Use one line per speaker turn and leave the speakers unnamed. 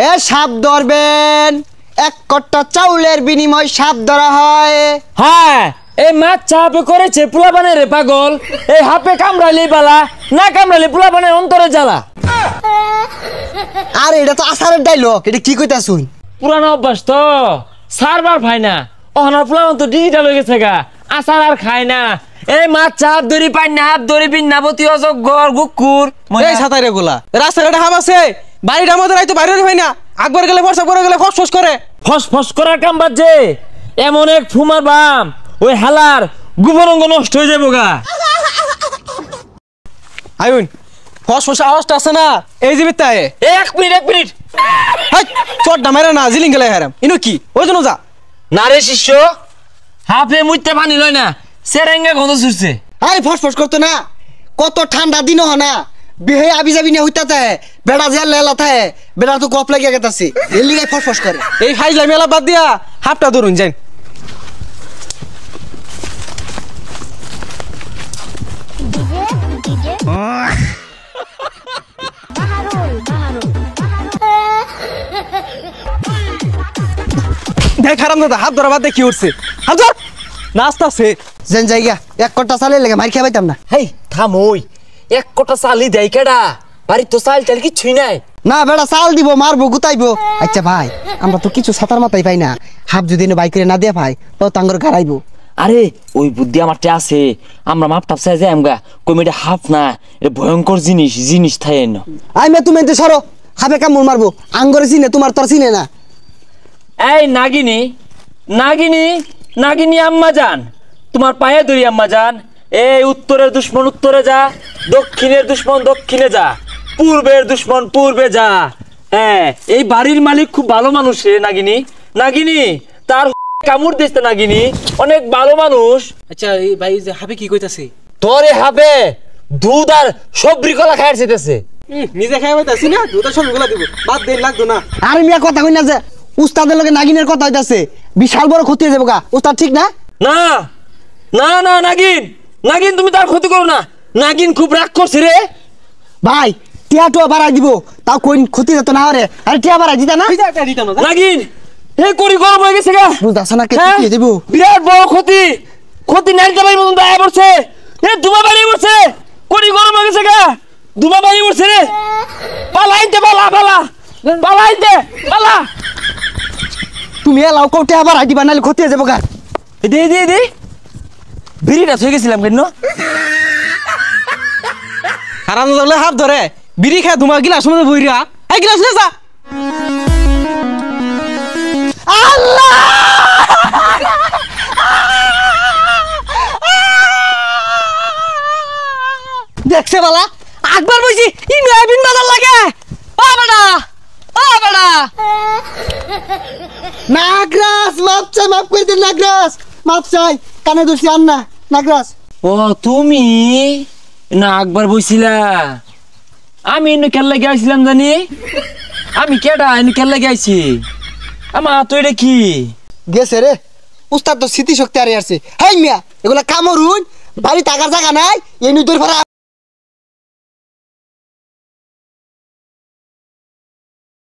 এ সাপ ধরবেন, এক কট্টা চাউলের বিনিময় সাপ ধরা হয়।
হ্যাঁ, এই মাছ চাপে করেছে পোলাপানের রে পাগল। এই হাপে কামড়াইলে বালা, না কামড়াইলে পোলাপানের অন্তরে জ্বালা।
আর এটা তো আসারের ডাইলগ, এটা কি কইতা শুন?
পুরানো অভ্যাস তো, সারবার ভাই না। ওহনার পোলাপান তো ডিজিটাল হয়ে গেছে গা, আসার আর খায় না। এই মাছ চাপ ধরি পাই না, হাত ধরি বিন্নাবতী অজগর গুকুর।
এই ছাতারে গোলা রাস্তাঘাটে হাম আছে, বাড়িটার মধ্যে রাইতো বাইরে হয় না, আকবার গেলে ফসা করে গেলে ফস ফস করে।
ফস ফস করার কাম বাজছে, এমন এক ফুমার বাম ওই হালার গুবরঙ্গ নষ্ট হয়ে যাবো গা।
আইন ফস ফস আওয়াজটা আছে না, এই জীবিত তাই।
এক মিনিট
হাই চটটা মেরে না, জিলিং গেলে হারাম ইনো কি ওই জন্য যা
না রে শিষ্য, হাফে মুইতে পানি লয় না, সেরেঙ্গা গন্ধ ছুটছে।
আরে ফসফস করতো না, কত ঠান্ডা দিন হয় না, বিহে আবি যাবি না হইতা থাকে, বেড়া যে লেলা থাকে, বেড়া তো গপ লাগিয়া গেতাছে, এর লিগাই ফসফস করে।
এই ফাইজলা মেলা বাদ দিয়া হাফটা ধরুন যাই। দেখ হারাম দাদা হাত ধরা বাদ দিয়ে কি উঠছে, হাত ধর নাস্তা আছে
যেন জায়গা এক কট্টা চালের লেগে মার খেয়ে পাইতাম না।
হেই থাম, ওই এক কটা চালি দেয় কেডা? বাড়ির তো চাল টাল কিছুই নাই।
না বেড়া চাল দিব, মারবো গুতাইবো। আচ্ছা ভাই, আমরা তো কিছু ছাতার মাথায় পাই না, হাফ যদি বাইক করে না দিয়ে ভাই তো তাঙ্গর গাড়াইবো।
আরে ওই বুদ্ধি আমারটা আছে, আমরা মাপ টাপ চাই যাই আমগা কমিটা হাফ না, এটা ভয়ঙ্কর জিনিস থাকে না।
আই মে তুমি এতে সরো, হাফে কামড় মারবো, আঙ্গরে চিনে তোমার তোর চিনে না।
এই নাগিনী নাগিনী নাগিনী আম্মা জান, তোমার পায়ে ধরি আম্মা জান। এই উত্তরের দুশ্মন উত্তরে যা, দক্ষিণের দুশ্মন দক্ষিণে যা, পূর্বের দুশ্মন পূর্বে যা। হ্যাঁ, এই বাড়ির মালিক খুব ভালো মানুষ রে নাগিনী। নাগিনী তার কামড় দিচ্ছে নাগিনী, অনেক ভালো মানুষ।
আচ্ছা এই ভাই যে হাবে কি কইতাছে?
তোরে হবে দুধ আর সবরি কলা খাইতে চাইতেছে।
নিজে খাই পাইতাছি না, দুটা সব গুলা দিব, বাদ দেন লাগতো না।
আর মিয়া কথা কই না যে উস্তাদের লগে নাগিনের কথা হইতাছে, বিশাল বড় ক্ষতি হয়ে যাবো গা। উস্তাদ ঠিক না?
না না না নাগিন, নাগিন তুমি তার ক্ষতি করো না, নাগিন খুব রাগ করছে রে।
ভাই টিয়া টুয়া বাড়াই দিব, তাও কোন ক্ষতি যেত না রে। আরে টিয়া বাড়াই দিতা না?
নাগিন এই করি গরম হয়ে গেছে গা,
বুঝতাছ না কে
হ্যাঁ?
কি দিব?
বিরাট বড় ক্ষতি নাইতে পারি মতন দায় পড়ছে। এ দুমা বাড়ি পড়ছে, করি গরম হয়ে গেছে গা, দুমা বাড়ি পড়ছে রে। পালাইতে পালাইতে পালা।
তুমি এলাও কও টিয়া বাড়াই দিবা, নাহলে ক্ষতি হয়ে যাবো গা।
দে বিড়িটা থয়ে গেছিলাম কেন?
হারাম দাদা হাত ধরে বিড়ি খায় ধুমা গিলাস মধ্যে বইরা, এই গিলাস নে যা।
আল্লাহ দেখছে বালা, আকবার বইছি ইমরাবিন বাজার লাগে। ও বেটা নাগরাজ, মাপ চাই, মাপ করে দিন নাগরাজ, মাপ চাই, কানে দোষী আন না নাগরাজ।
ও তুমি না একবার বইছিলা? আমি এনে কেল্লা গেছিলাম জানি, আমি কেডা এনে কেল্লা গেছি? আমার তো এটা কি
গেছে রে উস্তাদ, তো স্মৃতি শক্তি আরে আসছে। হাই মিয়া এগুলা কামড়ুন, বাড়ি টাকার জায়গা নাই, এই নিদুর ভাড়া